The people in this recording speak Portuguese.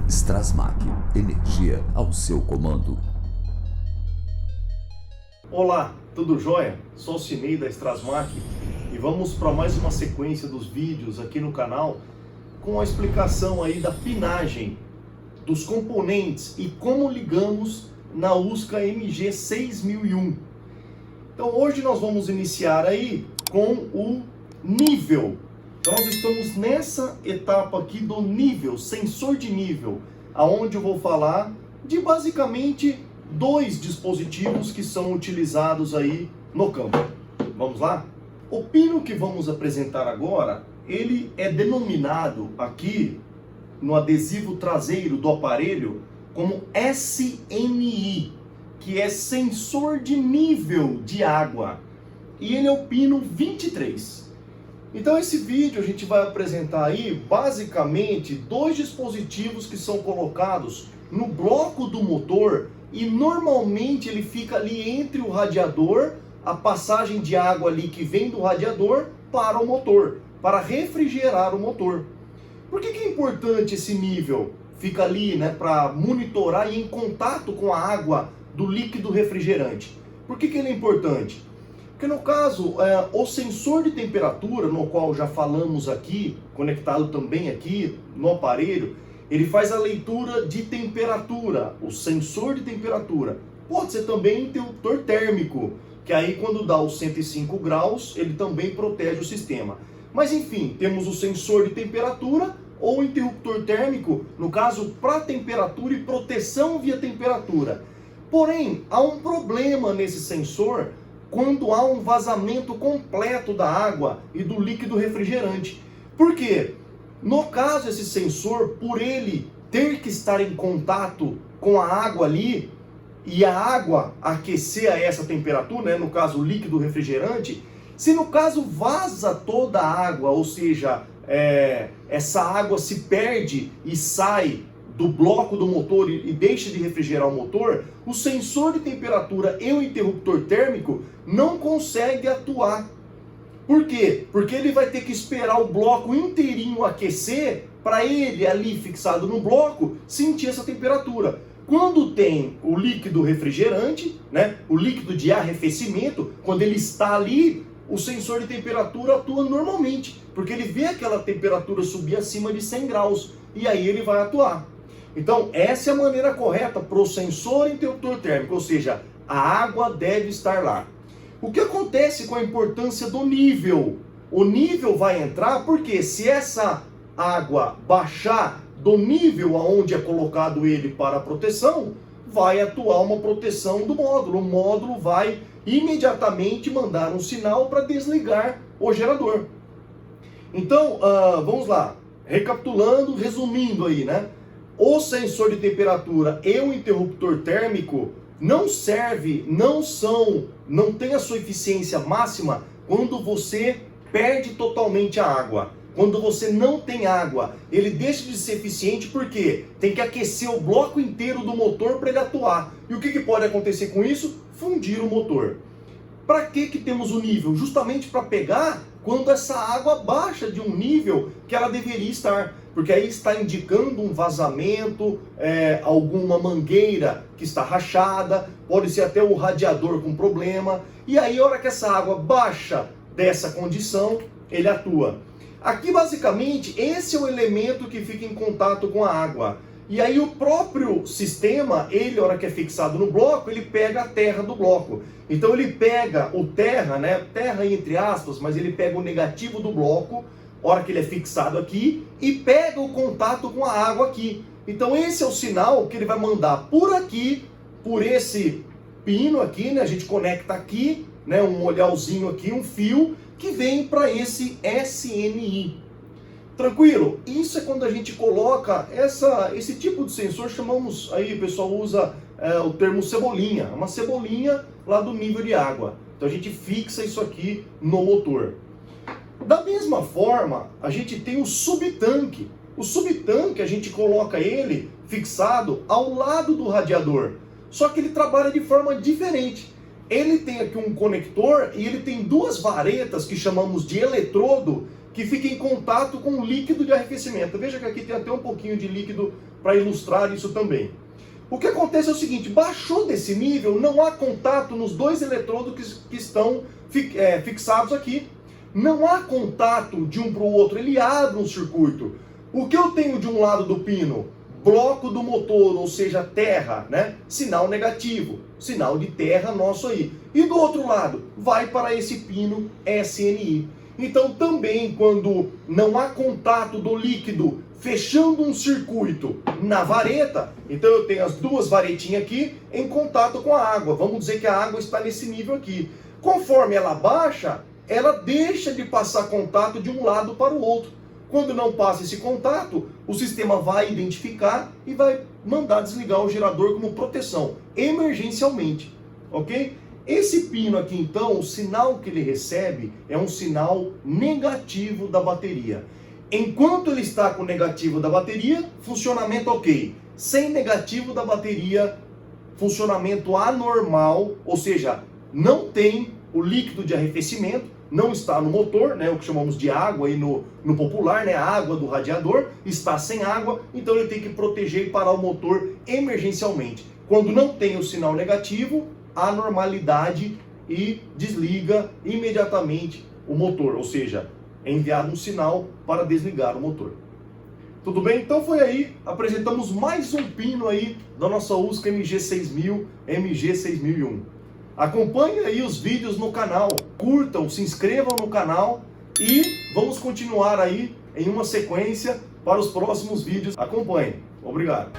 Strasmac, energia ao seu comando. Olá, tudo jóia? Sou o Cinei da Strasmac e vamos para mais uma sequência dos vídeos aqui no canal com a explicação aí da pinagem dos componentes e como ligamos na USCA MG6001. Então hoje nós vamos iniciar aí com o nível. Então nós estamos nessa etapa aqui do nível, sensor de nível, aonde eu vou falar de basicamente dois dispositivos que são utilizados aí no campo. Vamos lá? O pino que vamos apresentar agora, ele é denominado aqui no adesivo traseiro do aparelho como SNI, que é sensor de nível de água, e ele é o pino 23. Então esse vídeo a gente vai apresentar aí basicamente dois dispositivos que são colocados no bloco do motor e normalmente ele fica ali entre o radiador, a passagem de água ali que vem do radiador para o motor, para refrigerar o motor. Por que é importante esse nível? Fica ali, né, para monitorar e em contato com a água do líquido refrigerante. Por que ele é importante? Porque no caso, o sensor de temperatura, no qual já falamos aqui, conectado também aqui no aparelho, ele faz a leitura de temperatura, o sensor de temperatura. Pode ser também interruptor térmico, que aí quando dá os 105 graus, ele também protege o sistema. Mas enfim, temos o sensor de temperatura ou interruptor térmico, no caso, para temperatura e proteção via temperatura. Porém, há um problema nesse sensor quando há um vazamento completo da água e do líquido refrigerante. Por quê? No caso, esse sensor, por ele ter que estar em contato com a água ali, e a água aquecer a essa temperatura, né, no caso o líquido refrigerante, se no caso vaza toda a água, ou seja, essa água se perde e sai do bloco do motor e deixa de refrigerar o motor, o sensor de temperatura e o interruptor térmico não consegue atuar. Por quê? Porque ele vai ter que esperar o bloco inteirinho aquecer para ele ali fixado no bloco sentir essa temperatura. Quando tem o líquido refrigerante, né, o líquido de arrefecimento, quando ele está ali, o sensor de temperatura atua normalmente, porque ele vê aquela temperatura subir acima de 100 graus e aí ele vai atuar. Então, essa é a maneira correta para o sensor interruptor térmico, ou seja, a água deve estar lá. O que acontece com a importância do nível? O nível vai entrar porque se essa água baixar do nível aonde é colocado ele para a proteção, vai atuar uma proteção do módulo. O módulo vai imediatamente mandar um sinal para desligar o gerador. Então, vamos lá. Recapitulando, resumindo aí, né? O sensor de temperatura e o interruptor térmico não serve, não tem a sua eficiência máxima quando você perde totalmente a água. Quando você não tem água, ele deixa de ser eficiente porque tem que aquecer o bloco inteiro do motor para ele atuar. E o que pode acontecer com isso? Fundir o motor. Para que temos o nível? Justamente para pegar quando essa água baixa de um nível que ela deveria estar. Porque aí está indicando um vazamento, alguma mangueira que está rachada, pode ser até o radiador com problema. E aí, a hora que essa água baixa dessa condição, ele atua. Aqui, basicamente, esse é o elemento que fica em contato com a água. E aí o próprio sistema, ele, a hora que é fixado no bloco, ele pega a terra do bloco. Então ele pega o terra, né? Terra entre aspas, mas ele pega o negativo do bloco, a hora que ele é fixado aqui, e pega o contato com a água aqui. Então esse é o sinal que ele vai mandar por aqui, por esse pino aqui, né? A gente conecta aqui, né? Um olhãozinho aqui, um fio, que vem para esse SNI. Tranquilo? Isso é quando a gente coloca esse tipo de sensor, chamamos, aí o pessoal usa o termo cebolinha, uma cebolinha lá do nível de água. Então a gente fixa isso aqui no motor. Da mesma forma, a gente tem o subtanque. O subtanque, a gente coloca ele fixado ao lado do radiador. Só que ele trabalha de forma diferente. Ele tem aqui um conector e ele tem duas varetas que chamamos de eletrodo, que fica em contato com o líquido de arrefecimento. Veja que aqui tem até um pouquinho de líquido para ilustrar isso também. O que acontece é o seguinte, baixou desse nível, não há contato nos dois eletrodos que estão fixados aqui. Não há contato de um para o outro, ele abre um circuito. O que eu tenho de um lado do pino? Bloco do motor, ou seja, terra, né? Sinal negativo, sinal de terra nosso aí. E do outro lado, vai para esse pino SNI. Então também quando não há contato do líquido fechando um circuito na vareta, então eu tenho as duas varetinhas aqui em contato com a água. Vamos dizer que a água está nesse nível aqui. Conforme ela baixa, ela deixa de passar contato de um lado para o outro. Quando não passa esse contato, o sistema vai identificar e vai mandar desligar o gerador como proteção, emergencialmente, ok? Esse pino aqui, então, o sinal que ele recebe é um sinal negativo da bateria. Enquanto ele está com o negativo da bateria, funcionamento ok. Sem negativo da bateria, funcionamento anormal, ou seja, não tem o líquido de arrefecimento, não está no motor, né, o que chamamos de água aí no popular, né, a água do radiador, está sem água, então ele tem que proteger e parar o motor emergencialmente. Quando não tem o sinal negativo, a normalidade e desliga imediatamente o motor, ou seja, é enviado um sinal para desligar o motor. Tudo bem? Então foi aí, apresentamos mais um pino aí da nossa USCA MG6000, MG6001. Acompanhe aí os vídeos no canal, curtam, se inscrevam no canal e vamos continuar aí em uma sequência para os próximos vídeos. Acompanhe. Obrigado.